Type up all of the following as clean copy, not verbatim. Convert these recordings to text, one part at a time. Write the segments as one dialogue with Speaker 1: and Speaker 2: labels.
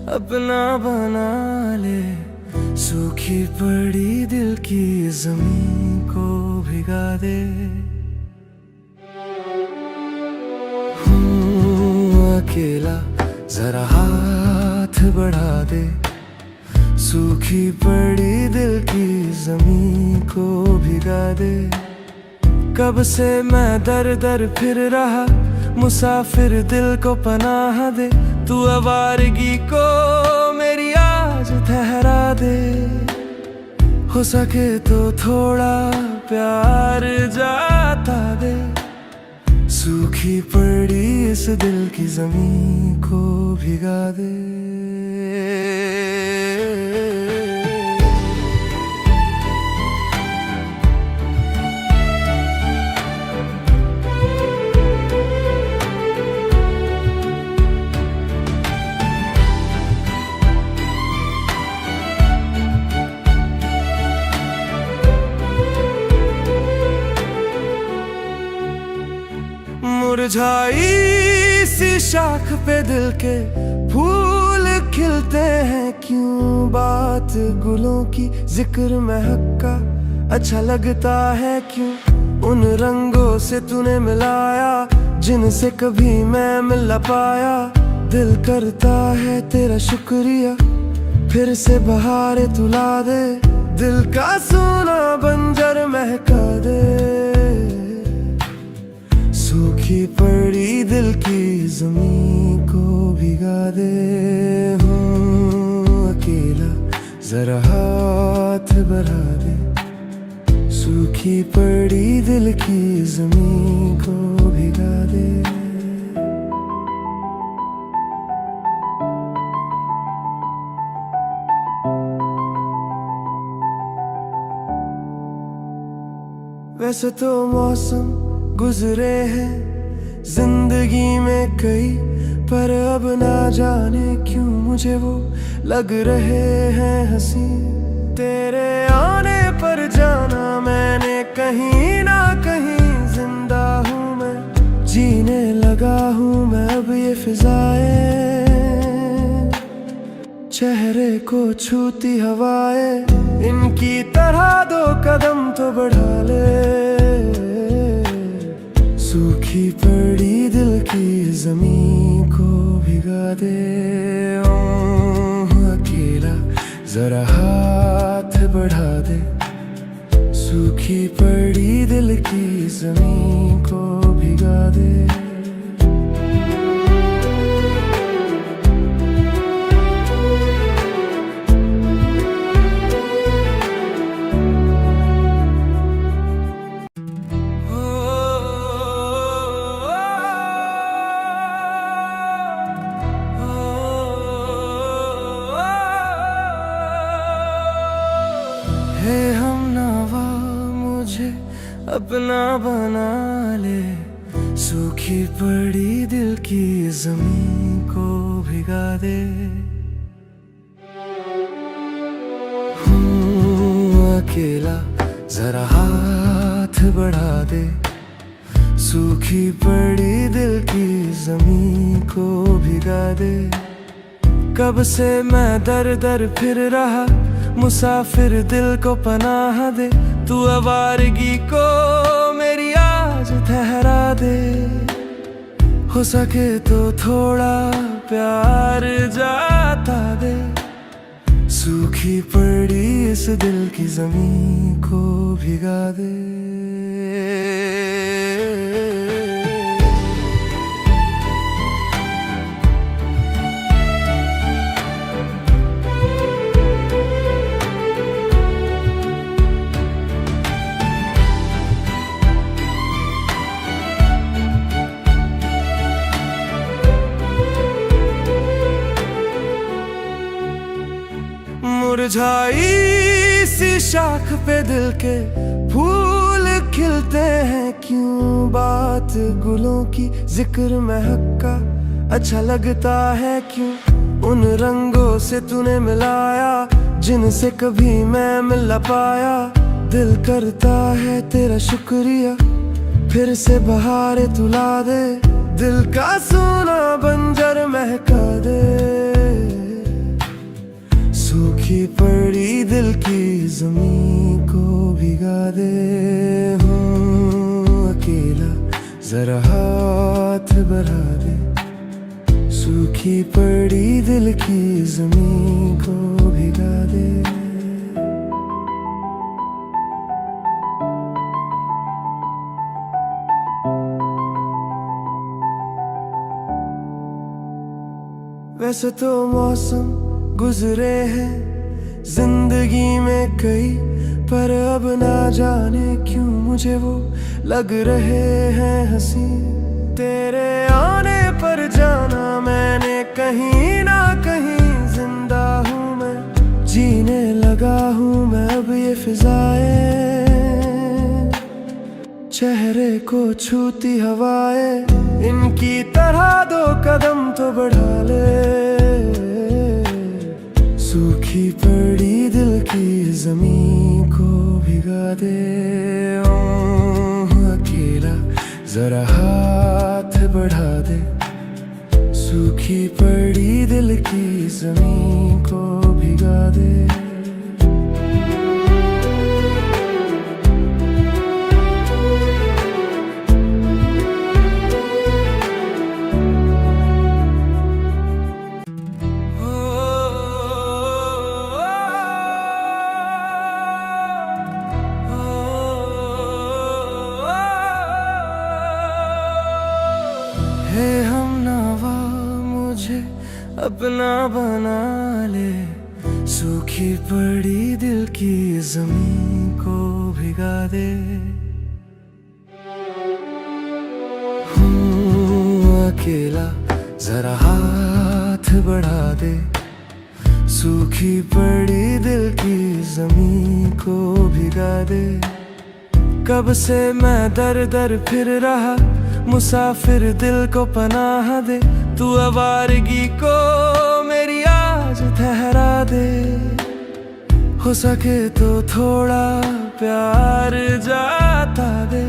Speaker 1: अपना बना ले। सूखी पड़ी दिल की जमीन को भिगा दे। अकेला जरा हाथ बढ़ा दे। सूखी पड़ी दिल की जमीन को भिगा दे। कब से मैं दर दर फिर रहा, मुसाफिर दिल को पनाह दे। तू आवारगी को मेरी आज ठहरा दे। हो सके तो थोड़ा प्यार जाता दे। सूखी पड़ी इस दिल की जमीन को भिगा दे। मुरझाई सी शाख पे दिल के फूल खिलते हैं क्यों। बात गुलों की जिक्र महक का अच्छा लगता है क्यों। उन रंगों से तूने मिलाया जिनसे कभी मैं मिल न पाया। दिल करता है तेरा शुक्रिया, फिर से बहारे तुला दे। दिल का सोना बंजर महका दे। सूखी पड़ी दिल की जमीन को भिगा दे। हूँ अकेला जरा हाथ बढ़ा दे। सूखी पड़ी दिल की जमीन को भिगा दे। वैसे तो मौसम गुजरे हैं जिंदगी में कई, पर अब ना जाने क्यों मुझे वो लग रहे हैं हंसी। तेरे आने पर जाना मैंने कहीं ना कहीं। जिंदा हूँ मैं, जीने लगा हूँ मैं अब ये फिजाएं। चेहरे को छूती हवाएं, इनकी तरह दो कदम तो बढ़ा ले। सूखी पड़ी दिल की जमीन को भिगा दे। अकेला जरा हाथ बढ़ा दे। सूखी पड़ी दिल की जमीन को भिगा दे। हे हमनवा मुझे अपना बना ले। सूखी पड़ी दिल की जमीन को भिगा दे। हूँ अकेला जरा हाथ बढ़ा दे। सूखी पड़ी दिल की जमीन को भिगा दे। कब से मैं दर दर फिर रहा, मुसाफिर दिल को पनाह दे। तू आवारगी को मेरी आज ठहरा दे। हो सके तो थोड़ा प्यार जाता दे। सूखी पड़ी इस दिल की जमीन को भिगा दे। मुरझाई सी शाख पे दिल के फूल खिलते हैं क्यों। बात गुलों की जिक्र महक का अच्छा लगता है क्यों। उन रंगों से तूने मिलाया जिनसे कभी मैं मिल न पाया। दिल करता है तेरा शुक्रिया, फिर से बहारे तुला दे। दिल का सोना बंजर महका दे। जमीन को भिगा दे। हूँ अकेला जरा हाथ बढ़ा दे, सूखी पड़ी दिल की जमीन को भिगा दे। वैसे तो मौसम गुजरे हैं जिंदगी में कई, पर अब ना जाने क्यों मुझे वो लग रहे हैं हंसी। तेरे आने पर जाना मैंने कहीं ना कहीं, जिंदा हूँ मैं, जीने लगा हूँ मैं अब ये फिजाएं। चेहरे को छूती हवाएं, इनकी तरह दो कदम तो बढ़ा ले। सूखी पड़ी दिल की जमीन को भिगा दे। अकेला जरा हाथ बढ़ा दे, सूखी पड़ी दिल की जमीन को भिगा दे। हे हमनवा मुझे अपना बना ले, सूखी पड़ी दिल की जमीन को भिगा दे। हूँ अकेला जरा हाथ बढ़ा दे, सूखी पड़ी दिल की जमीन को भिगा दे। कब से मैं दर दर फिर रहा, मुसाफिर दिल को पनाह दे। तू आवारगी को मेरी आज ठहरा दे। हो सके तो थोड़ा प्यार जाता दे,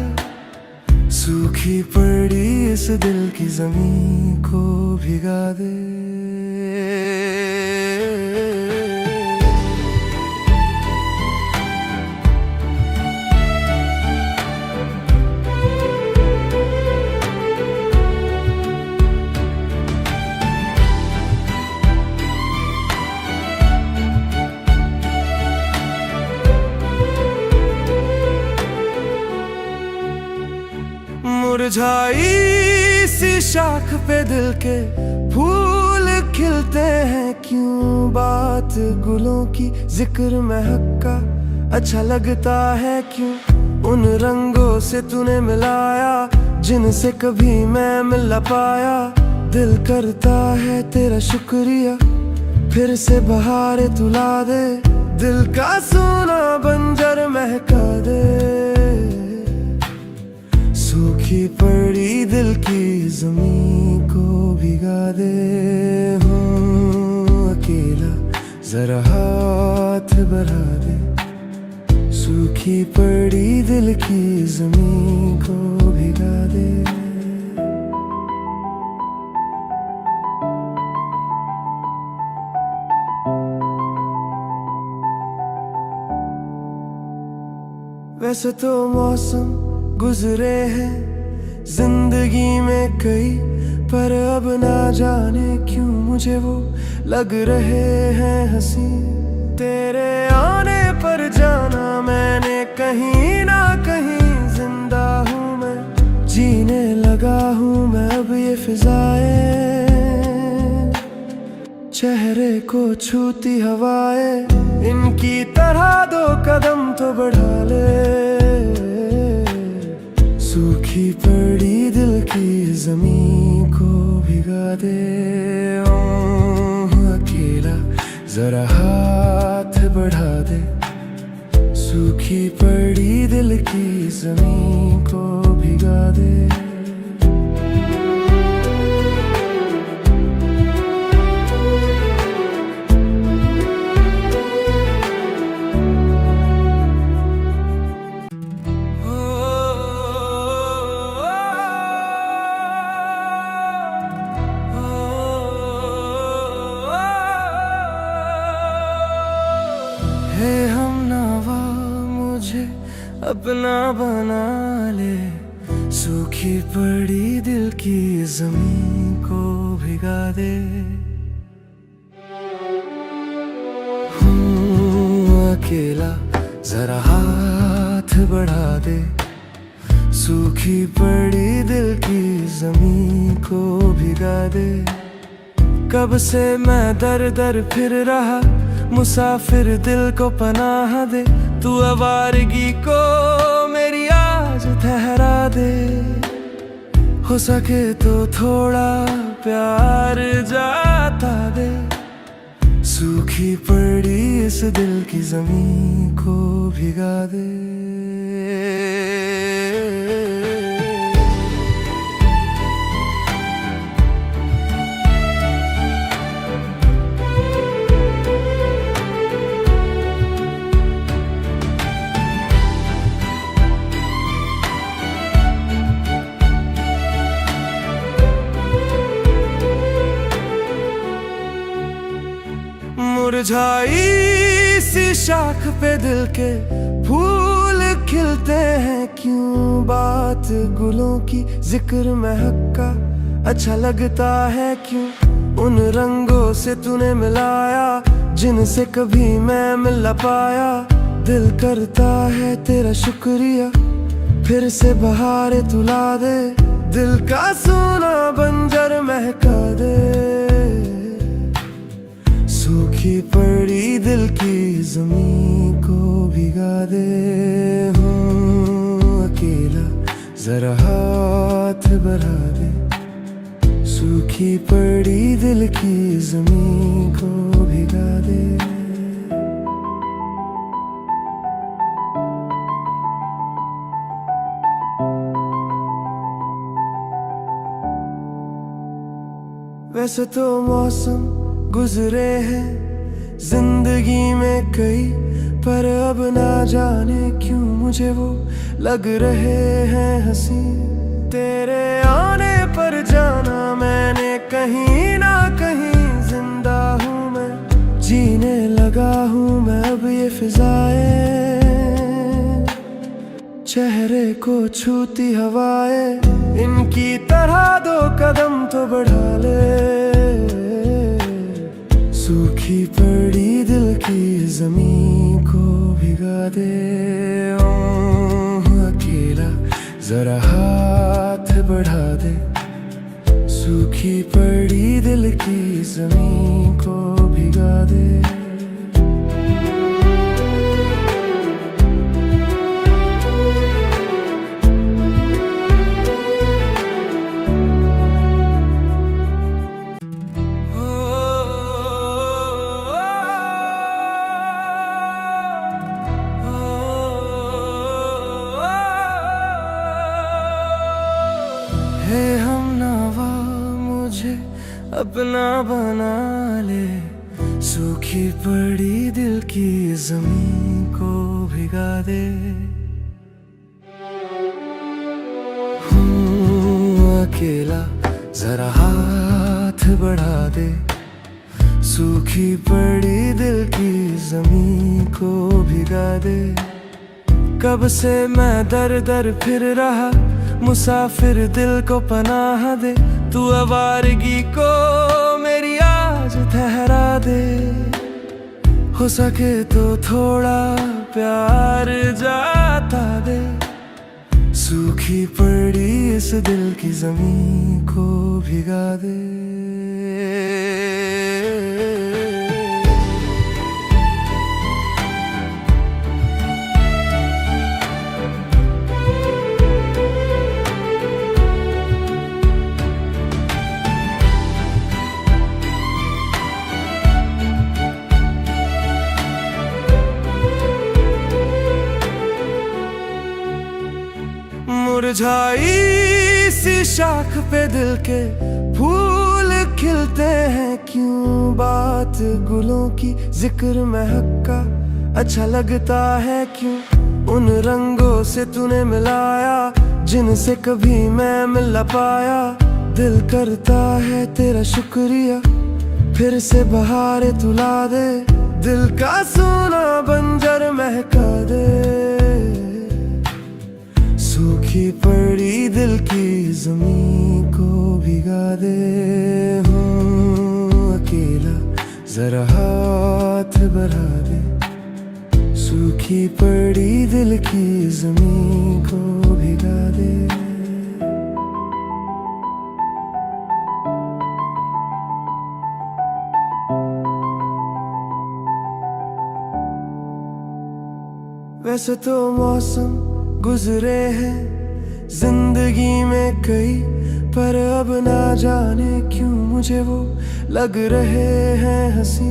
Speaker 1: सूखी पड़ी इस दिल की जमीन को भिगा दे। मुरझाई सी शाख पे दिल के फूल खिलते हैं क्यों, बात गुलों की जिक्र महक का अच्छा लगता है क्यों। उन रंगों से तूने मिलाया जिनसे कभी मैं मिल ना पाया। दिल करता है तेरा शुक्रिया, फिर से बहारे तुला दे। दिल का सोना बंजर महका दे, सूखी पड़ी दिल की जमीन को भिगा दे। हूँ अकेला जरा हाथ बढ़ा दे, सूखी पड़ी दिल की जमीन को भिगा दे। वैसे तो मौसम गुजरे हैं जिंदगी में कई, पर अब ना जाने क्यों मुझे वो लग रहे हैं हंसी। तेरे आने पर जाना मैंने कहीं ना कहीं, जिंदा हूँ मैं, जीने लगा हूँ मैं अब ये फिजाएं। चेहरे को छूती हवाएं, इनकी तरह दो कदम तो बढ़ा ले। सूखी पड़ी दिल की जमीन को भिगा दे। अकेला जरा हाथ बढ़ा दे, सूखी पड़ी दिल की जमीन को भिगा दे। हे हमनवा अपना बना ले। सूखी पड़ी दिल की जमीन को भिगा दे। अकेला जरा हाथ बढ़ा दे। सूखी पड़ी दिल की जमीन को भिगा दे। कब से मैं दर दर फिर रहा, मुसाफिर दिल को पनाह दे। तू आवारगी को मेरी आज ठहरा दे। हो सके तो थोड़ा प्यार जाता दे। सूखी पड़ी इस दिल की जमीन को भिगा दे। मुरझाई सी शाख पे दिल के फूल खिलते हैं क्यों। बात गुलों की जिक्र महक का अच्छा लगता है क्यों। उन रंगों से तूने मिलाया जिनसे कभी मैं मिल न पाया। दिल करता है तेरा शुक्रिया, फिर से बहारें तुला दे। दिल का सोना बंजर महका दे। सूखी पड़ी दिल की जमीन को भिगा दे। हूँ अकेला जरा हाथ बढ़ा दे। सूखी पड़ी दिल की जमीन को भिगा दे। वैसे तो मौसम गुजरे हैं जिंदगी में कई, पर अब ना जाने क्यों मुझे वो लग रहे हैं हंसी। तेरे आने पर जाना मैंने कहीं ना कहीं। जिंदा हूँ मैं, जीने लगा हूँ मैं अब ये फिजाएं। चेहरे को छूती हवाएं, इनकी तरह दो कदम तो बढ़ा ले। सूखी पड़ी दिल की जमीन को भिगा दे। अकेला जरा हाथ बढ़ा दे। सूखी पड़ी दिल की जमीन को भिगा दे। हे हमनवा मुझे अपना बना ले। सूखी पड़ी दिल की जमीन को भिगा दे। हूँ अकेला जरा हाथ बढ़ा दे। सूखी पड़ी दिल की जमीन को भिगा दे। कब से मैं दर दर फिर रहा, मुसाफिर दिल को पनाह दे। तू आवारगी को मेरी आज ठहरा दे। हो सके तो थोड़ा प्यार जाता दे। सूखी पड़ी इस दिल की जमीन को भिगा दे। मुरझाई सी शाख पे दिल के फूल खिलते हैं क्यों। बात गुलों की जिक्र महक का अच्छा लगता है क्यों। उन रंगों से तूने मिलाया जिनसे कभी मैं मिल न पाया। दिल करता है तेरा शुक्रिया, फिर से बहारें तुला दे। दिल का सोना बंजर महका दे। सूखी पड़ी दिल की जमीन को भिगा दे। हूँ अकेला जरा हाथ बढ़ा दे, सूखी पड़ी दिल की जमीन को भिगा दे। वैसे तो मौसम गुजरे हैं जिंदगी में कई, पर अब ना जाने क्यों मुझे वो लग रहे हैं हंसी।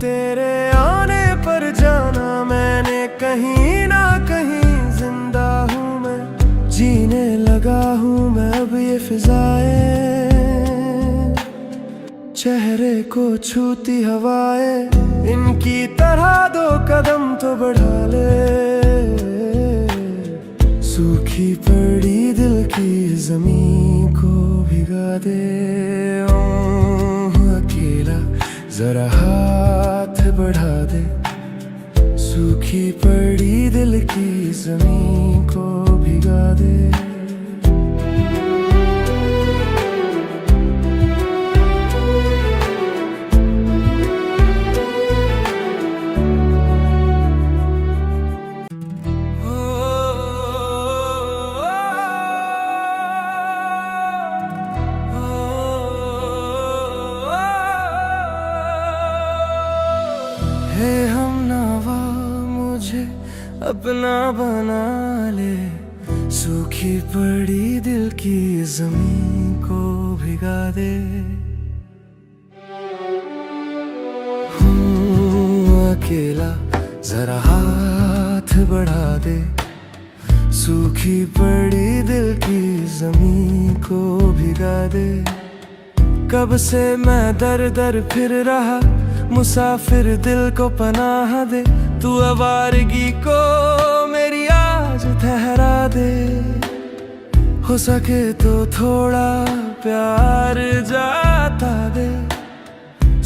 Speaker 1: तेरे आने पर जाना मैंने कहीं ना कहीं, जिंदा हूँ मैं, जीने लगा हूँ मैं अब ये फिजाएं। चेहरे को छूती हवाएं, इनकी तरह दो कदम तो बढ़ा ले। सूखी पड़ी दिल की जमीन को भिगा दे। अकेला जरा हाथ बढ़ा दे, सूखी पड़ी दिल की जमीन को भिगा दे। हे हमनवा मुझे अपना बना ले, सूखी पड़ी दिल की जमीन को भिगा दे। हूँ अकेला जरा हाथ बढ़ा दे, सूखी पड़ी दिल की जमीन को भिगा दे। कब से मैं दर दर फिर रहा, मुसाफिर दिल को पनाह दे। तू आवारगी को मेरी आज ठहरा दे, हो सके तो थोड़ा प्यार जाता दे।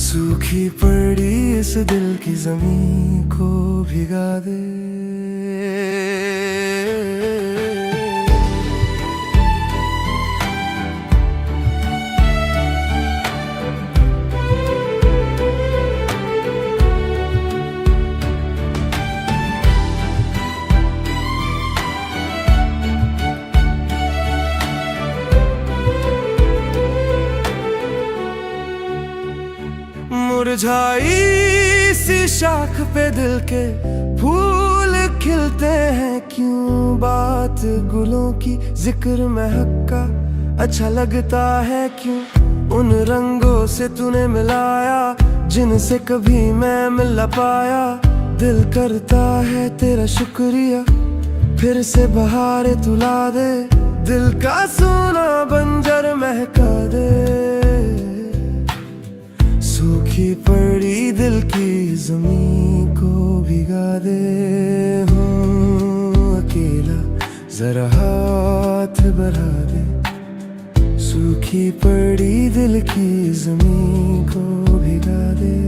Speaker 1: सूखी पड़ी इस दिल की जमीन को भिगा दे। मुरझाई सी शाख पे दिल के फूल खिलते हैं क्यों, बात गुलों की जिक्र महक का अच्छा लगता है क्यों। उन रंगों से तूने मिलाया जिनसे कभी मैं मिल न पाया। दिल करता है तेरा शुक्रिया, फिर से बहारें तुला दे। दिल का सोना बंजर महका दे, सूखी पड़ी दिल की जमीन को भिगा दे। हूँ अकेला जरा हाथ बढ़ा दे, सूखी पड़ी दिल की जमीन को भिगा दे।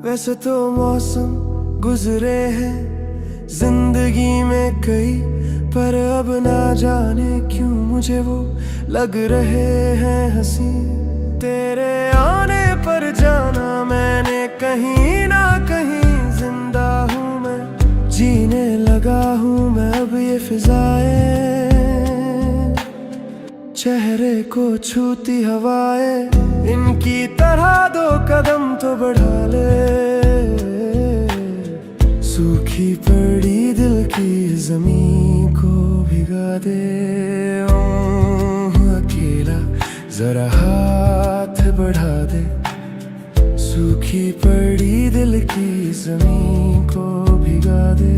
Speaker 1: वैसे तो मौसम गुजरे हैं जिंदगी में कई, पर अब ना जाने क्यों मुझे वो लग रहे हैं हंसी। तेरे आने पर जाना मैंने कहीं ना कहीं, जिंदा हूँ मैं, जीने लगा हूँ मैं अब ये फिजाएं। चेहरे को छूती हवाएं, इनकी तरह दो कदम तो बढ़ा ले। सूखी पड़ी दिल की जमीन को भिगा दे। अकेला जरा हाथ बढ़ा दे, सूखी पड़ी दिल की जमीन को भिगा दे।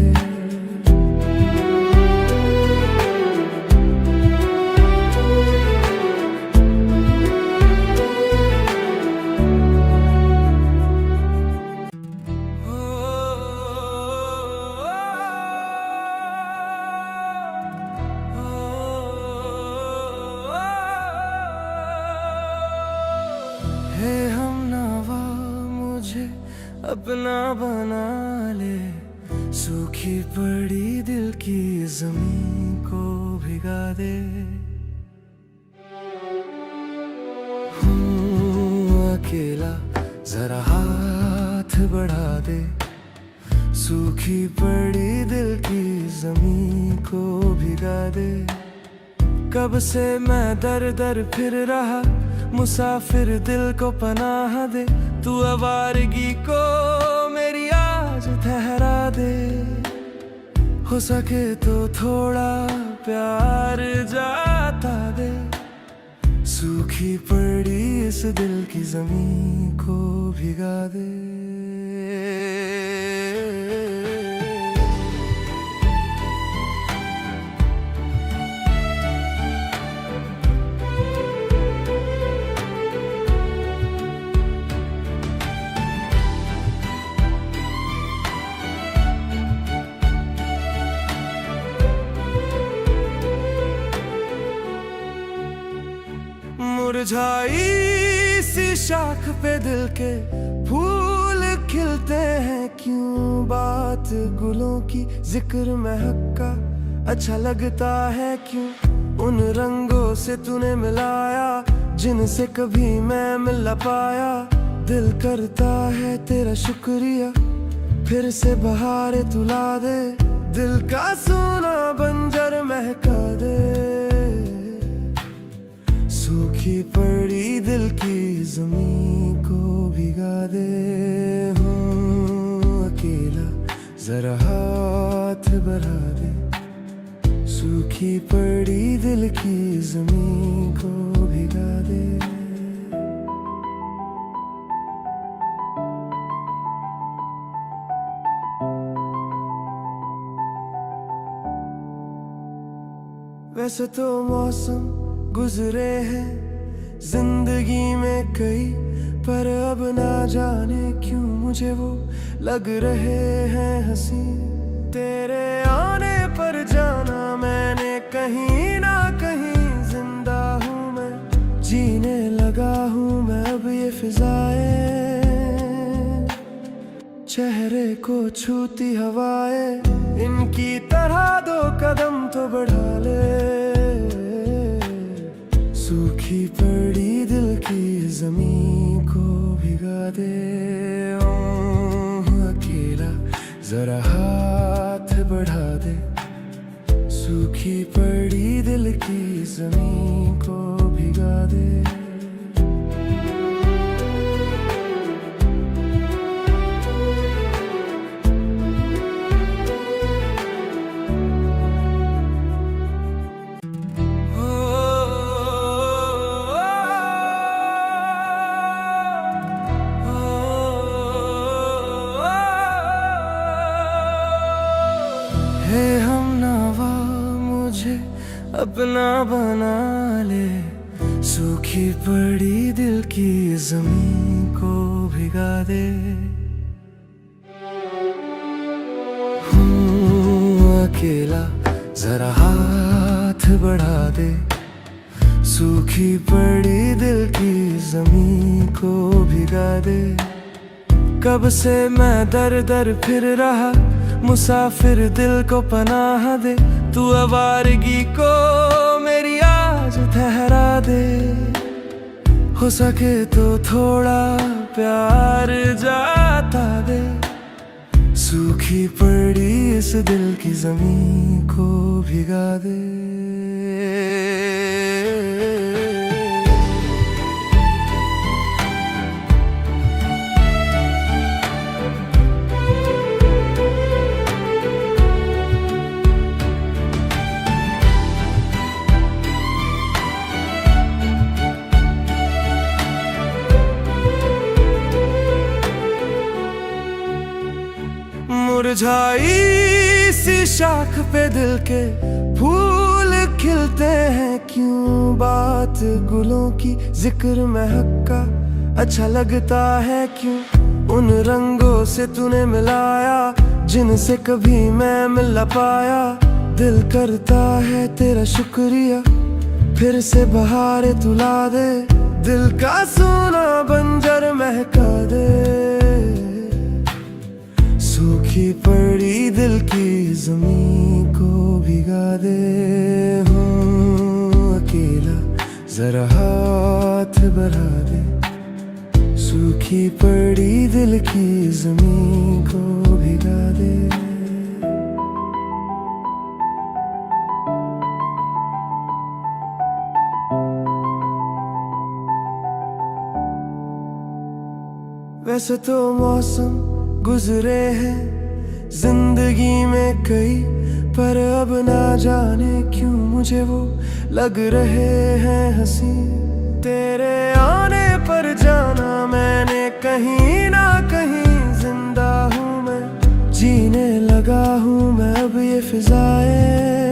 Speaker 1: अपना बना ले। सूखी पड़ी दिल की जमीन को भिगा दे। अकेला जरा हाथ बढ़ा दे। सूखी पड़ी दिल की जमीन को भिगा दे। कब से मैं दर दर फिर रहा, मुसाफिर दिल को पनाह दे। तू आवारगी को मेरी आज ठहरा दे। हो सके तो थोड़ा प्यार जाता दे। सूखी पड़ी इस दिल की जमीन को भिगा दे। मुरझाई सी शाख पे दिल के फूल खिलते हैं क्यों। बात गुलों की जिक्र महक का अच्छा लगता है क्यों। उन रंगों से तूने मिलाया जिनसे कभी मैं मिल न पाया। दिल करता है तेरा शुक्रिया, फिर से बहारें तुला दे। दिल का सोना बंजर महका दे। सूखी पड़ी दिल की जमीन को भिगा दे। हूँ अकेला जरा हाथ बढ़ा दे। सूखी पड़ी दिल की जमीन को भिगा दे। वैसे तो मौसम गुजरे हैं जिंदगी में कई, पर अब ना जाने क्यों मुझे वो लग रहे हैं हंसी। तेरे आने पर जाना मैंने कहीं ना कहीं। जिंदा हूँ मैं, जीने लगा हूँ मैं अब ये फिजाएं। चेहरे को छूती हवाएं, इनकी तरह दो कदम तो बढ़ा ले। सूखी पड़ी दिल की जमीन को भिगा दे। अकेला जरा हाथ बढ़ा दे। सूखी पड़ी दिल की जमीन को भिगा दे। हे हमनवा मुझे अपना बना ले। सूखी पड़ी दिल की जमीन को भिगा दे। हूँ अकेला जरा हाथ बढ़ा दे। सूखी पड़ी दिल की जमीन को भिगा दे। कब से मैं दर दर फिर रहा, मुसाफिर दिल को पनाह दे। तू आवारगी को मेरी आज ठहरा दे। हो सके तो थोड़ा प्यार जाता दे। सूखी पड़ी इस दिल की जमीन को भिगा दे। मुरझाई सी शाख पे दिल के फूल खिलते हैं क्यों। बात गुलों की जिक्र महक का अच्छा लगता है क्यों। उन रंगों से तूने मिलाया जिनसे कभी मैं मिल न पाया। दिल करता है तेरा शुक्रिया, फिर से बहारें तुला दे। दिल का सोना बंजर महका दे। सूखी पड़ी दिल की जमीन को भिगा दे। हूँ अकेला जरा हाथ बढ़ा दे, सूखी पड़ी दिल की जमीन को भिगा दे। वैसे तो मौसम गुजरे हैं जिंदगी में कई, पर अब ना जाने क्यों मुझे वो लग रहे हैं हंसी। तेरे आने पर जाना मैंने कहीं ना कहीं, जिंदा हूँ मैं, जीने लगा हूँ मैं अब ये फिजाएं।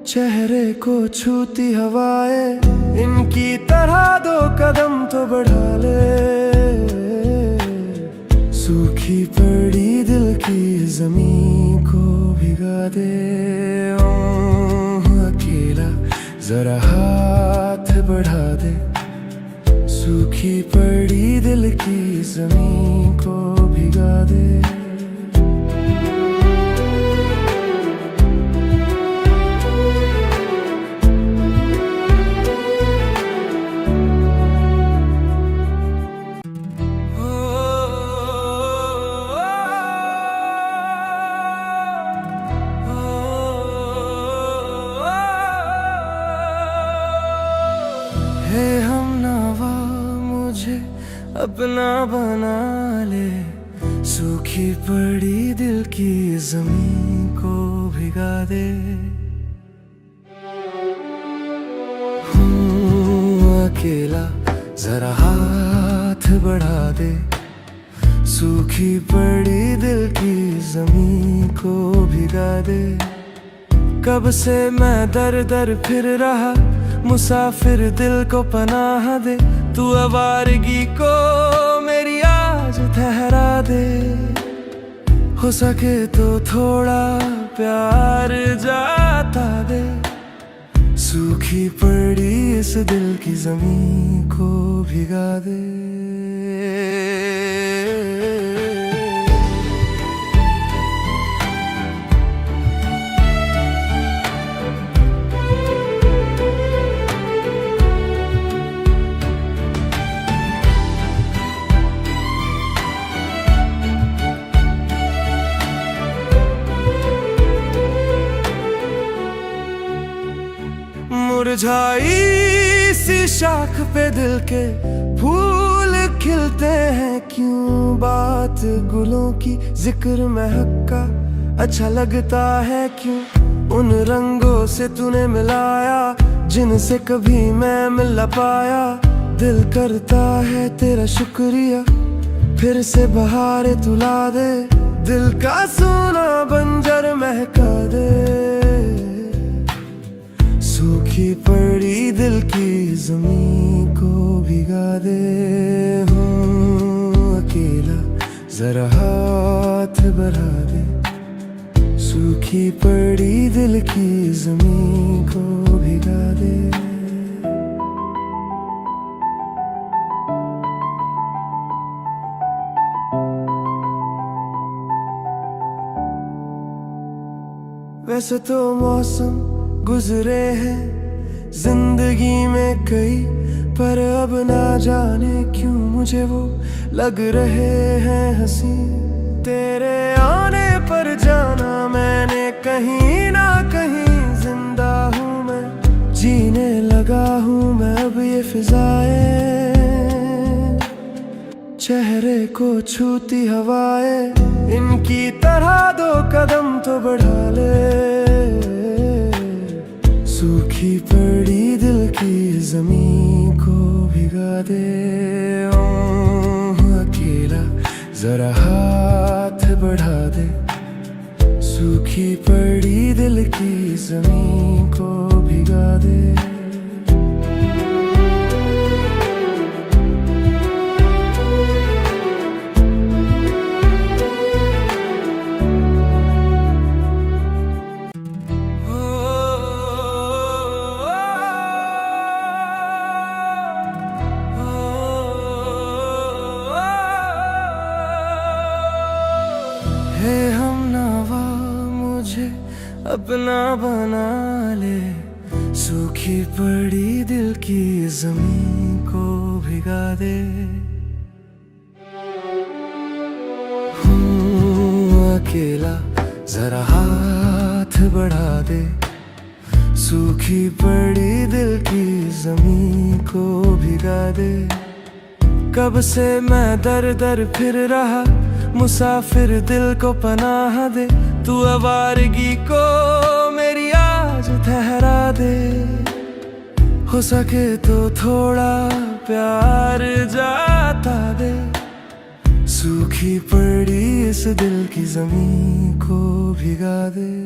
Speaker 1: चेहरे को छूती हवाएं, इनकी तरह दो कदम तो बढ़ा ले। सूखी पड़ी दिल की जमीन को भिगा दे। अकेला जरा हाथ बढ़ा दे, सूखी पड़ी दिल की जमीन को भिगा दे। हे हमनवा मुझे अपना बना ले, सूखी पड़ी दिल की जमीन को भिगा दे। हूँ अकेला जरा हाथ बढ़ा दे, सूखी पड़ी दिल की जमीन को भिगा दे। कब से मैं दर दर फिर रहा, मुसाफिर दिल को पनाह दे। तू आवारगी को मेरी आज ठहरा दे, हो सके तो थोड़ा प्यार जाता दे। सूखी पड़ी इस दिल की जमीन को भिगा दे। मुरझाई सी शाख पे दिल के फूल खिलते हैं क्यों, बात गुलों की जिक्र महक का अच्छा लगता है क्यों। उन रंगों से तूने मिलाया जिनसे कभी मैं मिल ना पाया। दिल करता है तेरा शुक्रिया, फिर से बहारे तुला दे। दिल का सोना बंजर महका दे, सूखी पड़ी दिल की जमीन को भिगा दे। हूँ अकेला जरा हाथ बढ़ा दे, सूखी पड़ी दिल की जमीन को भिगा दे। वैसे तो मौसम गुजरे हैं जिंदगी में कई, पर अब ना जाने क्यों मुझे वो लग रहे हैं हंसी। तेरे आने पर जाना मैंने कहीं ना कहीं, जिंदा हूँ मैं, जीने लगा हूँ मैं अब ये फिजाएं। चेहरे को छूती हवाएं, इनकी तरह दो कदम तो बढ़ा ले। सूखी पड़ी दिल की जमीन को भिगा दे। अकेला जरा हाथ बढ़ा दे, सूखी पड़ी दिल की जमीन को भिगा दे। अपना बना ले। सूखी पड़ी दिल की जमीन को भिगा दे। अकेला जरा हाथ बढ़ा दे। सूखी पड़ी दिल की जमीन को भिगा दे। कब से मैं दर दर फिर रहा, मुसाफिर दिल को पनाह दे। तू आवारगी को मेरी आज ठहरा दे। हो सके तो थोड़ा प्यार जाता दे। सूखी पड़ी इस दिल की जमीन को भिगा दे।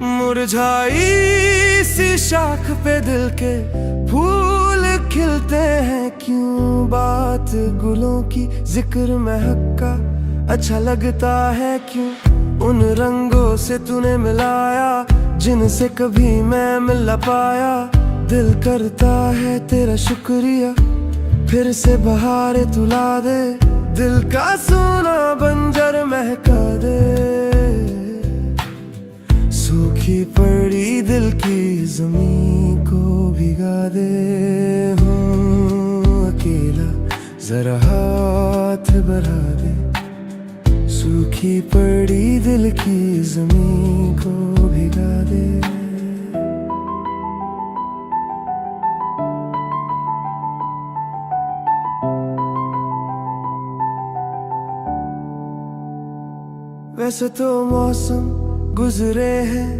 Speaker 1: मुरझाई सी शाख पे दिल के फूल खिलते हैं क्यों। बात गुलों की जिक्र महक का अच्छा लगता है क्यों। उन रंगों से तूने मिलाया जिनसे कभी मैं मिल न पाया। दिल करता है तेरा शुक्रिया, फिर से बहारे तुला दे। दिल का सोना बंजर महका दे। सूखी पड़ी दिल की जमीन को भिगा दे। हूँ अकेला जरा हाथ बढ़ा दे। सूखी पड़ी दिल की जमीन को भिगा दे। वैसे तो मौसम गुजरे हैं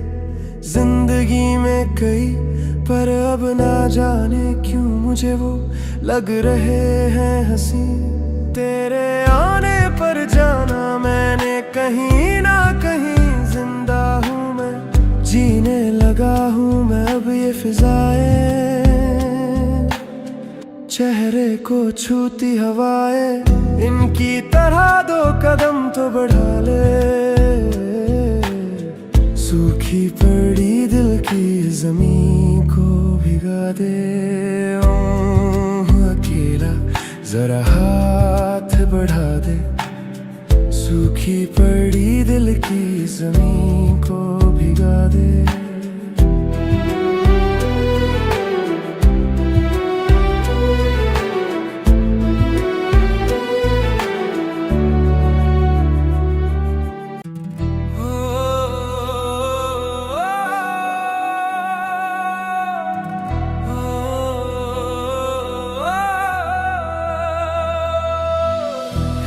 Speaker 1: जिंदगी में कई, पर अब ना जाने क्यों मुझे वो लग रहे हैं हंसी। तेरे आने पर जाना मैंने कहीं ना कहीं। जिंदा हूँ मैं, जीने लगा हूँ मैं अब ये फिजाएं। चेहरे को छूती हवाएं, इनकी तरह दो कदम तो बढ़ा ले। सूखी पड़ी दिल की जमीन को भिगा दे। अकेला जरा हाथ बढ़ा दे। सूखी पड़ी दिल की जमीन को भिगा दे।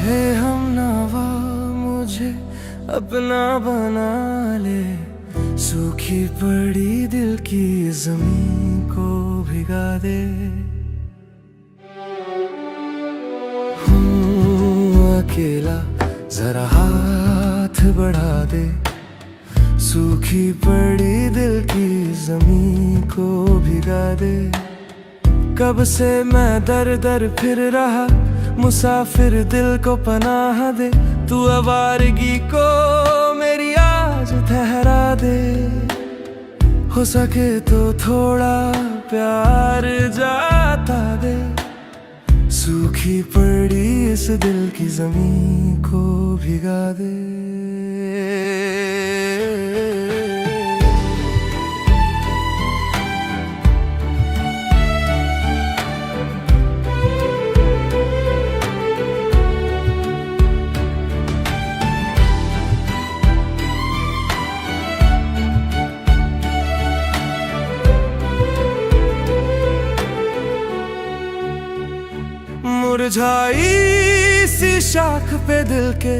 Speaker 1: हे हमनवा मुझे अपना बना ले। सूखी पड़ी दिल की जमीन को भिगा दे। हूँ अकेला जरा हाथ बढ़ा दे। सूखी पड़ी दिल की जमीन को भिगा दे। कब से मैं दर दर फिर रहा, मुसाफिर दिल को पनाह दे। तू आवारगी को मेरी आज ठहरा दे। हो सके तो थोड़ा प्यार जाता दे। सूखी पड़ी इस दिल की जमीन को भिगा दे। मुरझाई सी शाख पे दिल के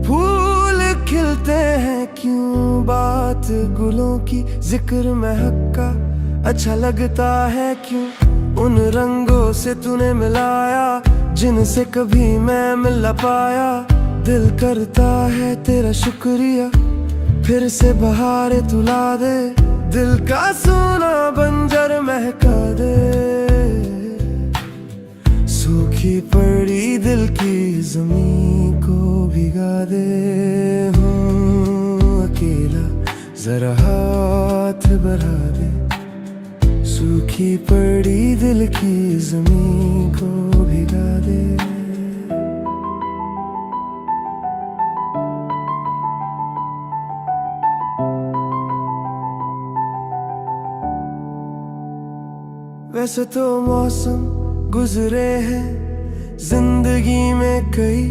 Speaker 1: फूल खिलते हैं क्यों। बात गुलों की जिक्र महक का अच्छा लगता है क्यों। उन रंगों से तूने मिलाया जिनसे कभी मैं मिल न पाया। दिल करता है तेरा शुक्रिया, फिर से बहारे तुला दे। दिल का सोना बंजर महका दे। की जमीन को भिगा दे। वैसे तो मौसम गुजरे हैं जिंदगी में कई,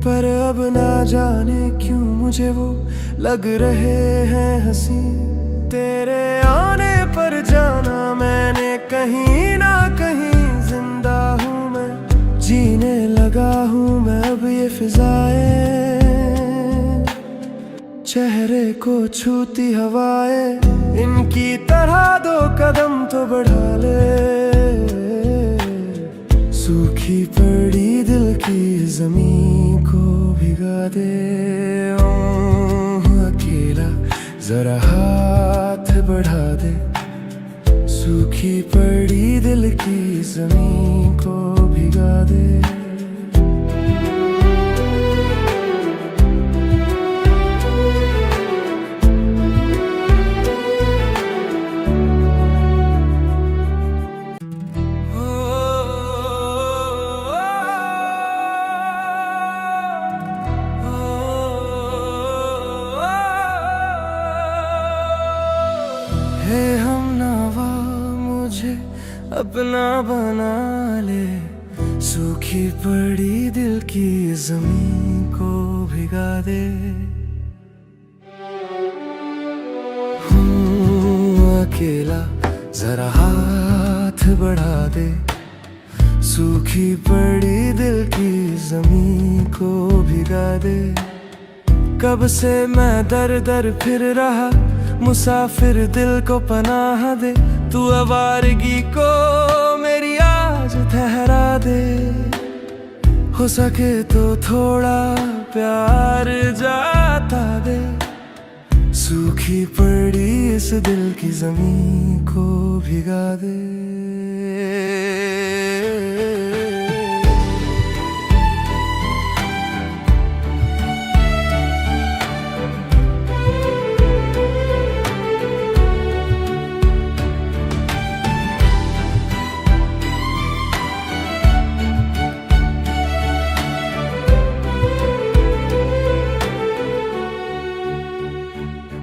Speaker 1: पर अब ना जाने क्यों मुझे वो लग रहे हैं हंसी। तेरे आने पर जाना मैंने कहीं ना कहीं, जिंदा हूँ मैं, जीने लगा हूँ मैं अब ये फिजाएं। चेहरे को छूती हवाएं, इनकी तरह दो कदम तो बढ़ा ले। सूखी पड़ी दिल की जमीन को भिगा दे। अकेला जरा हाथ बढ़ा दे। सूखी पड़ी दिल की जमीन को भिगा दे। हे हमनवा मुझे अपना बना ले। सूखी पड़ी दिल की जमीन को भिगा दे। अकेला जरा हाथ बढ़ा दे। सूखी पड़ी दिल की जमीन को भिगा दे। कब से मैं दर दर फिर रहा, मुसाफिर दिल को पनाह दे। तू आवारगी को मेरी आज ठहरा दे। हो सके तो थोड़ा प्यार जाता दे। सूखी पड़ी इस दिल की जमीन को भिगा दे।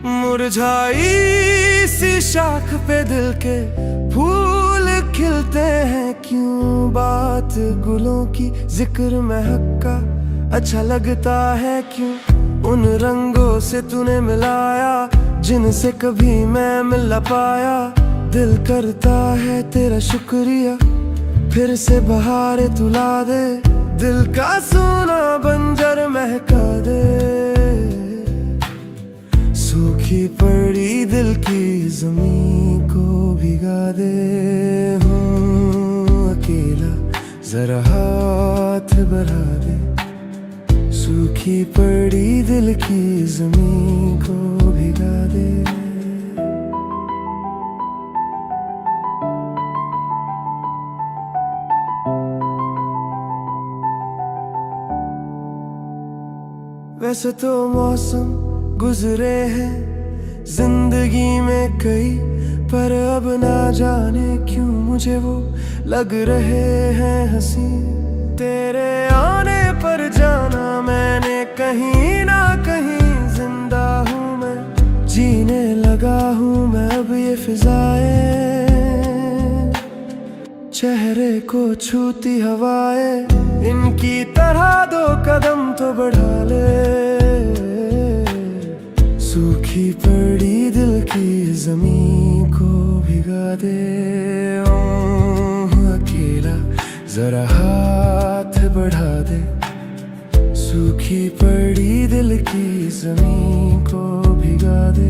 Speaker 1: मुरझाई सी शाख पे दिल के फूल खिलते हैं क्यों। बात गुलों की जिक्र महक का अच्छा लगता है क्यों। उन रंगों से तूने मिलाया जिनसे कभी मैं मिल ना पाया। दिल करता है तेरा शुक्रिया, फिर से बहारे तुला दे। दिल का सोना बंजर महका दे। सूखी पड़ी दिल की जमीन को भिगा दे। अकेला जरा हाथ बढ़ा दे। सूखी पड़ी दिल की जमीन को भिगा दे। वैसे तो मौसम गुजरे हैं जिंदगी में कई, पर अब ना जाने क्यों मुझे वो लग रहे हैं हंसी। तेरे आने पर जाना मैंने कहीं ना कहीं, जिंदा हूँ मैं, जीने लगा हूँ मैं अब ये फिजाएं। चेहरे को छूती हवाएं, इनकी तरह दो कदम तो बढ़ा ले। सूखी पड़ी दिल की जमीन को भिगा दे। अकेला जरा हाथ बढ़ा दे। सूखी पड़ी दिल की जमीन को भिगा दे।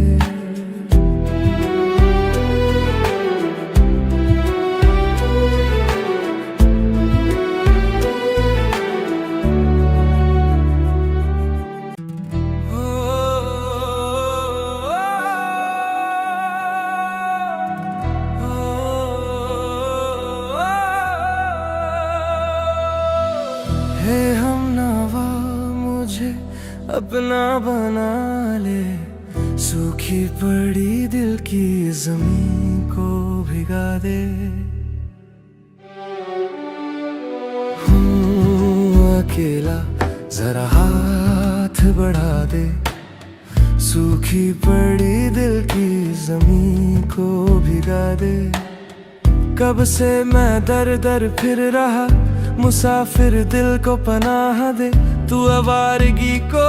Speaker 1: हे हमनवा मुझे अपना बना ले। सूखी पड़ी दिल की जमीन को भिगा दे। हूँ अकेला, जरा हाथ बढ़ा दे, सूखी पड़ी दिल की जमीन को भिगा दे। कब से मैं दर दर फिर रहा, मुसाफिर दिल को पनाह दे, तू आवारगी को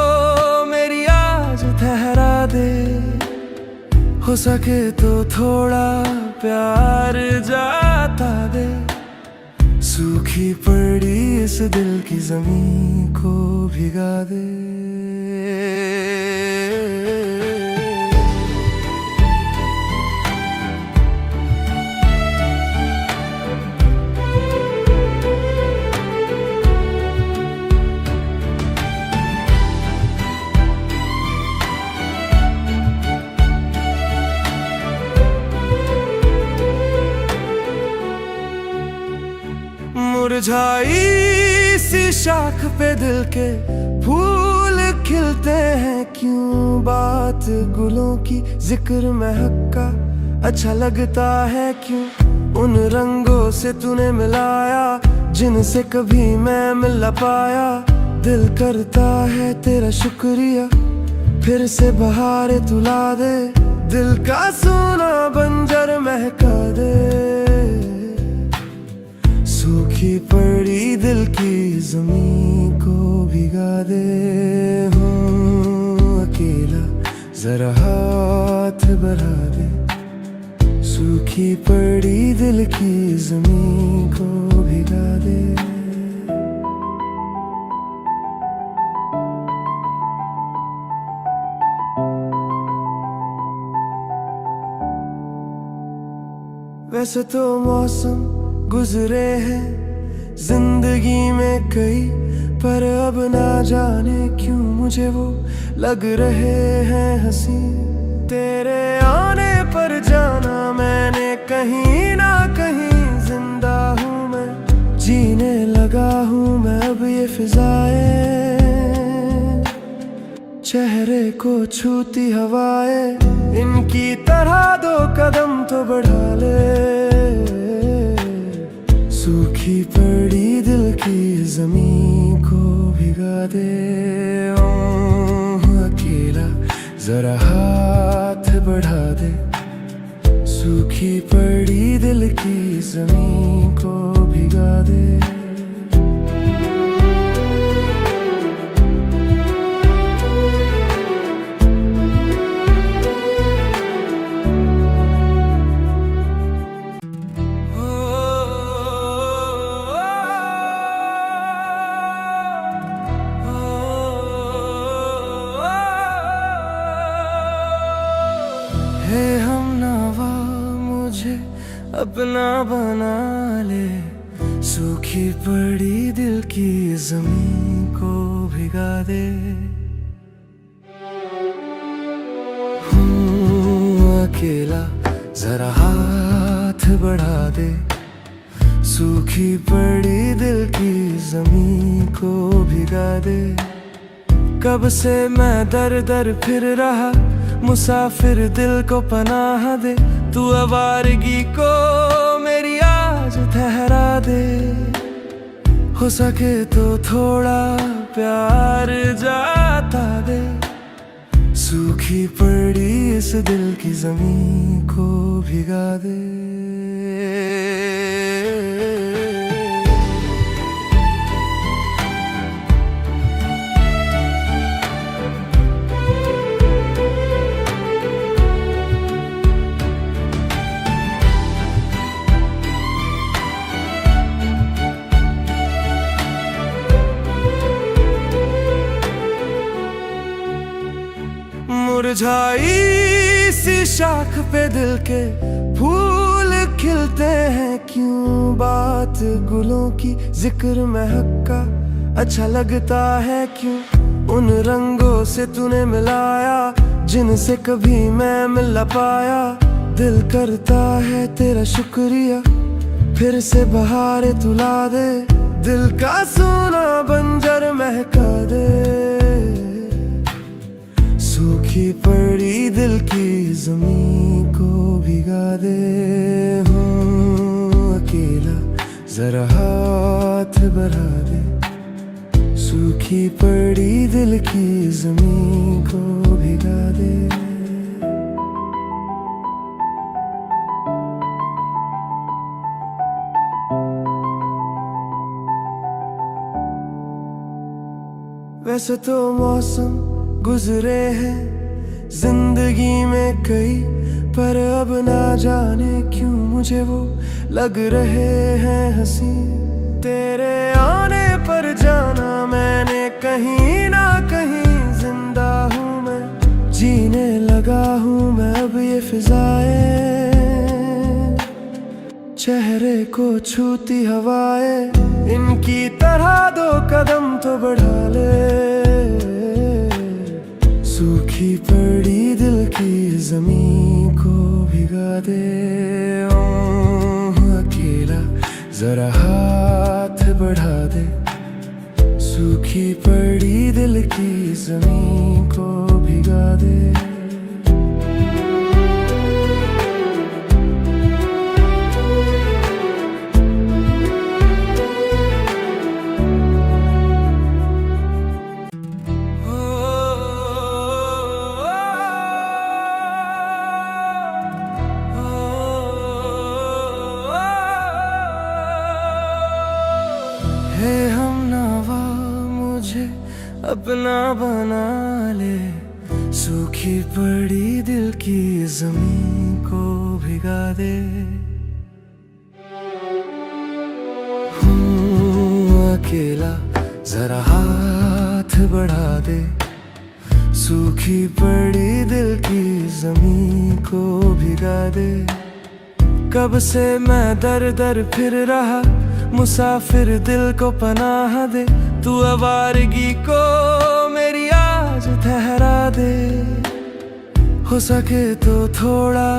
Speaker 1: मेरी आज ठहरा दे। हो सके तो थोड़ा प्यार जाता दे, सूखी पड़ी इस दिल की जमीन को भिगा दे। मुरझाई सी शाख पे दिल के फूल खिलते हैं क्यों, बात गुलों की जिक्र महक का अच्छा लगता है क्यों। उन रंगों से तूने मिलाया जिनसे कभी मैं मिल न पाया, दिल करता है तेरा शुक्रिया, फिर से बहारे तुला दे, दिल का सोना बंजर महका दे। सूखी पड़ी दिल की जमीन को भिगा दे। हूँ अकेला, जरा हाथ बढ़ा दे, सूखी पड़ी दिल की जमीन को भिगा दे। वैसे तो मौसम गुजरे हैं जिंदगी में कई, पर अब ना जाने क्यों मुझे वो लग रहे हैं हंसी। तेरे आने पर जाना मैंने कहीं ना कहीं, जिंदा हूँ मैं, जीने लगा हूँ मैं अब ये फिजाएं। चेहरे को छूती हवाएं, इनकी तरह दो कदम तो बढ़ा ले। सूखी पड़ी दिल की जमीन को भिगा दे। अकेला, जरा हाथ बढ़ा दे, सूखी पड़ी दिल की जमीन को भिगा दे। हे हमनवा मुझे अपना बना ले, सूखी पड़ी दिल की जमीन को भिगा दे। हूँ अकेला, जरा हाथ बढ़ा दे, सूखी पड़ी दिल की जमीन को भिगा दे। कब से मैं दर दर फिर रहा, मुसाफिर दिल को पनाह दे, तू आवारगी को मेरी आज ठहरा दे। हो सके तो थोड़ा प्यार जाता दे, सूखी पड़ी इस दिल की जमीन को भिगा दे। मुरझाई सी शाख पे दिल के फूल खिलते हैं क्यों, बात गुलों की जिक्र महक का अच्छा लगता है क्यों। उन रंगों से तूने मिलाया जिनसे कभी मैं मिल न पाया, दिल करता है तेरा शुक्रिया, फिर से बहारे तुला दे, दिल का सोना बंजर महका दे। सूखी पड़ी दिल की जमीन को भिगा दे। हूँ अकेला, जरा हाथ बढ़ा दे, सूखी पड़ी दिल की जमीन को भिगा दे। वैसे तो मौसम गुजरे हैं जिंदगी में कई, पर अब ना जाने क्यों मुझे वो लग रहे हैं हंसी। तेरे आने पर जाना मैंने कहीं ना कहीं, जिंदा हूँ मैं, जीने लगा हूँ मैं अब ये फिजाएं। चेहरे को छूती हवाएं, इनकी तरह दो कदम तो बढ़ा ले। सूखी पड़ी दिल की जमीन को भिगा दे। अकेला जरा हाथ बढ़ा दे, सूखी पड़ी दिल की जमीन को भिगा दे। हे हमनवा मुझे अपना बना ले, सूखी पड़ी दिल की जमीन को भिगा दे। अकेला जरा हाथ बढ़ा दे, सूखी पड़ी दिल की जमीन को भिगा दे। कब से मैं दर दर फिर रहा, मुसाफिर दिल को पनाह दे। तू आवारगी को मेरी आज ठहरा दे। हो सके तो थोड़ा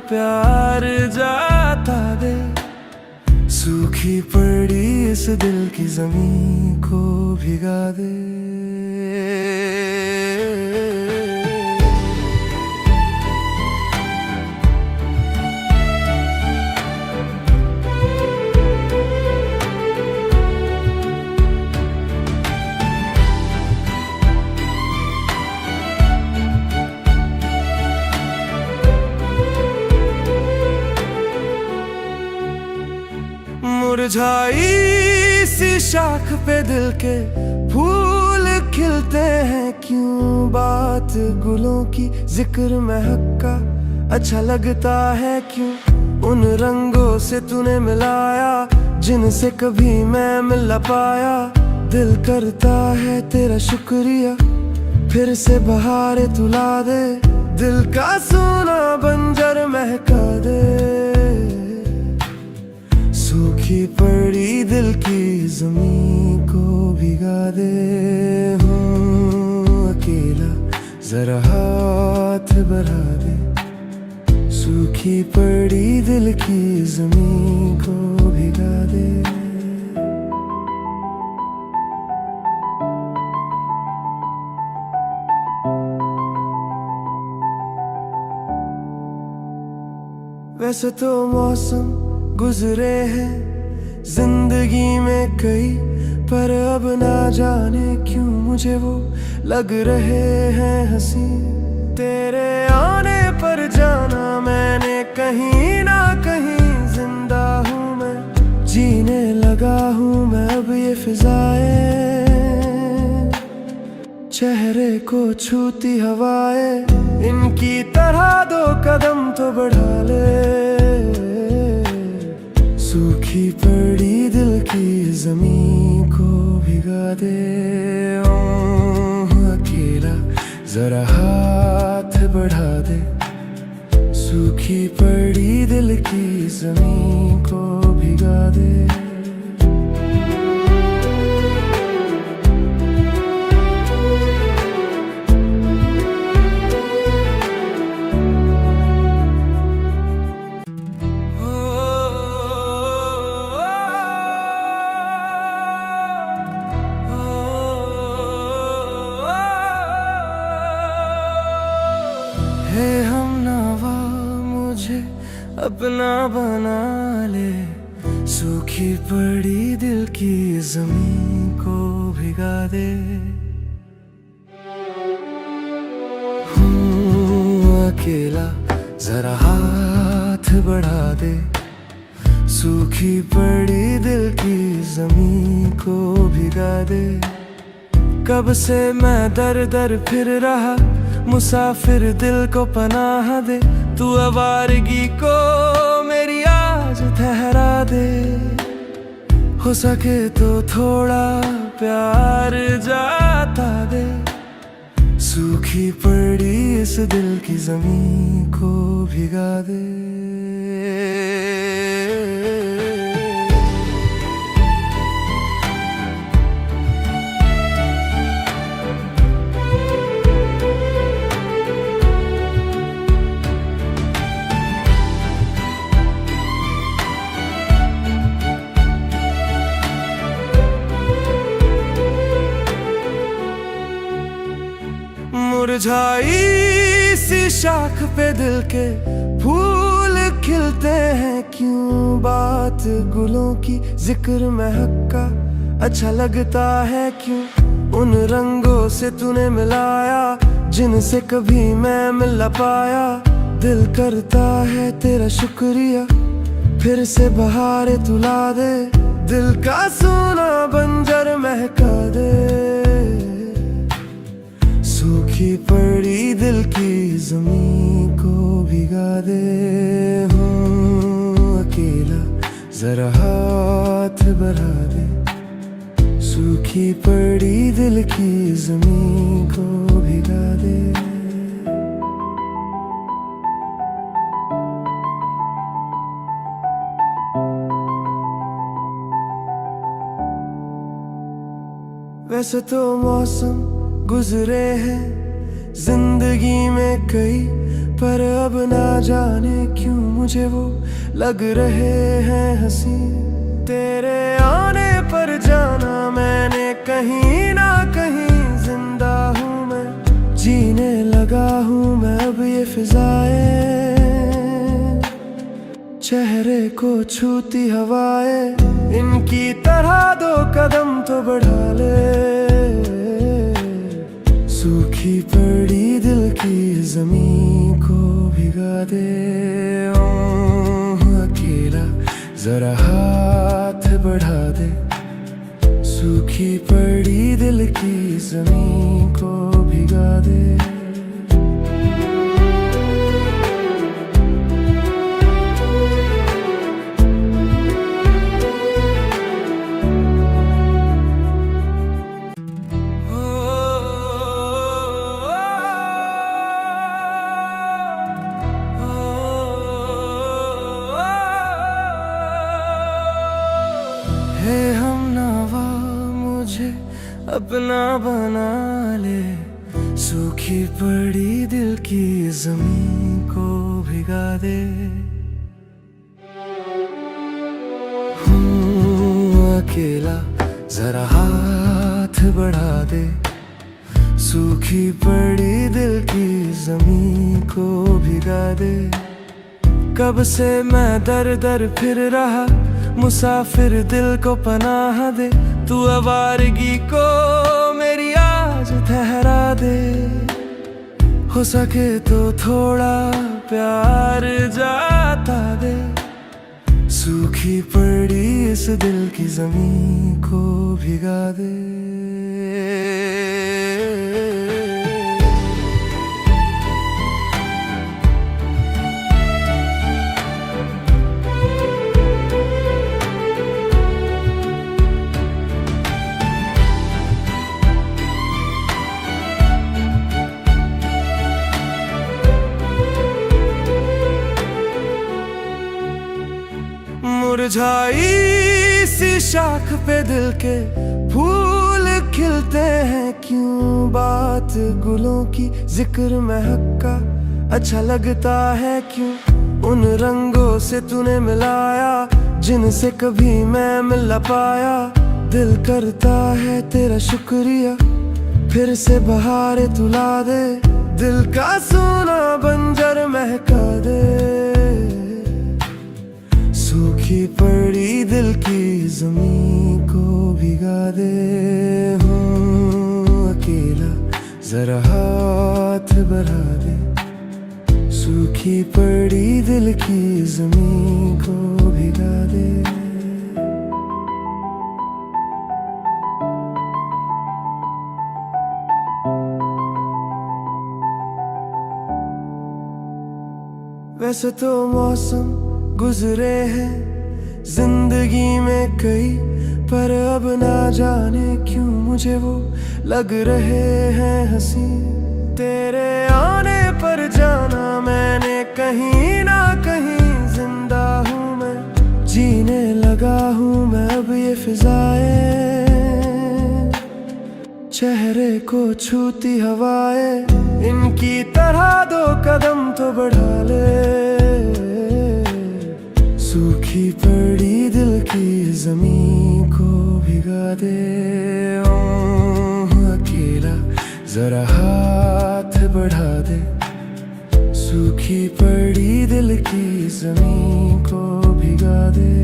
Speaker 1: प्यार जाता दे, सूखी पड़ी इस दिल की जमीन को भिगा दे। मुरझाई सी शाख पे दिल के फूल खिलते हैं क्यों, बात गुलों की जिक्र महक का अच्छा लगता है क्यों। उन रंगों से तूने मिलाया जिनसे कभी मैं मिल न पाया। दिल करता है तेरा शुक्रिया, फिर से बहारें तुला दे। दिल का सोना बंजर महका दे, सूखी पड़ी दिल की जमीन को भिगा दे। हूँ अकेला जरा हाथ बढ़ा दे, सूखी पड़ी दिल की जमीन को भिगा दे। वैसे तो मौसम गुजरे हैं जिंदगी में कई, पर अब ना जाने क्यों मुझे वो लग रहे हैं हंसी। तेरे आने पर जाना मैंने कहीं ना कहीं, जिंदा हूँ मैं, जीने लगा हूँ मैं अब ये फिजाएं। चेहरे को छूती हवाएं, इनकी तरह दो कदम तो बढ़ा ले। सूखी पड़ी दिल की जमीन को भिगा दे। अकेला जरा हाथ बढ़ा दे, सूखी पड़ी दिल की जमीन को भिगा दे। हे हमनवा मुझे अपना बना ले, सूखी सूखी पड़ी दिल की जमीन को भिगा दे। अकेला जरा हाथ बढ़ा दे, सूखी पड़ी दिल की जमीन को भिगा दे। कब से मैं दर दर फिर रहा, मुसाफिर दिल को पनाह दे। तू आवारगी को मेरी आज ठहरा दे। हो सके तो थोड़ा प्यार जाता दे, सूखी पड़ी इस दिल की जमीन को भिगा दे। मुरझाई सी शाख पे दिल के फूल खिलते हैं क्यों? बात गुलों की जिक्र महक का अच्छा लगता है क्यों? उन रंगों से तूने मिलाया जिनसे कभी मैं मिल न पाया। दिल करता है तेरा शुक्रिया, फिर से बहारें तुला दे। दिल का सोना बंजर महका दे, सूखी पड़ी दिल की जमीन को भिगा दे। हूँ अकेला जरा हाथ बढ़ा दे, सूखी पड़ी दिल की जमीन को भिगा दे। वैसे तो मौसम गुजरे हैं जिंदगी में कई, पर अब ना जाने क्यों मुझे वो लग रहे हैं हंसी। तेरे आने पर जाना मैंने कहीं ना कहीं, जिंदा हूँ मैं, जीने लगा हूँ मैं अब ये फिजाएं। चेहरे को छूती हवाएं, इनकी तरह दो कदम तो बढ़ा ले। सूखी पड़ी दिल की जमीन को भिगा दे। अकेला जरा हाथ बढ़ा दे, सूखी पड़ी दिल की जमीन को भिगा दे। हे हमनवा मुझे अपना बना ले, सूखी पड़ी दिल की जमीन को भिगा दे। हूँ अकेला जरा हाथ बढ़ा दे, सूखी पड़ी दिल की जमीन को भिगा दे। कब से मैं दर दर फिर रहा, मुसाफिर दिल को पनाह दे। तू आवारगी को मेरी आज ठहरा दे। हो सके तो थोड़ा प्यार जाता दे, सूखी पड़ी इस दिल की जमीन को भिगा दे। मुरझाई सी शाख पे दिल के फूल खिलते हैं क्यों? बात गुलों की जिक्र महक का अच्छा लगता है क्यों? उन रंगों से तूने मिलाया जिनसे कभी मैं मिल न पाया। दिल करता है तेरा शुक्रिया, फिर से बहारें तुला दे। दिल का सोना बंजर महका दे, सूखी सूखी पड़ी दिल की जमीन को भिगा दे। हूँ अकेला जरा हाथ बढ़ा दे, सूखी पड़ी दिल की जमीन को भिगा दे। वैसे तो मौसम गुजरे हैं जिंदगी में कई, पर अब ना जाने क्यों मुझे वो लग रहे हैं हंसी। तेरे आने पर जाना मैंने कहीं ना कहीं, जिंदा हूँ मैं, जीने लगा हूँ मैं अब ये फिजाएं। चेहरे को छूती हवाएं, इनकी तरह दो कदम तो बढ़ा ले। सूखी पड़ी दिल की जमीन को भिगा दे। अकेला जरा हाथ बढ़ा दे, सूखी पड़ी दिल की जमीन को भिगा दे।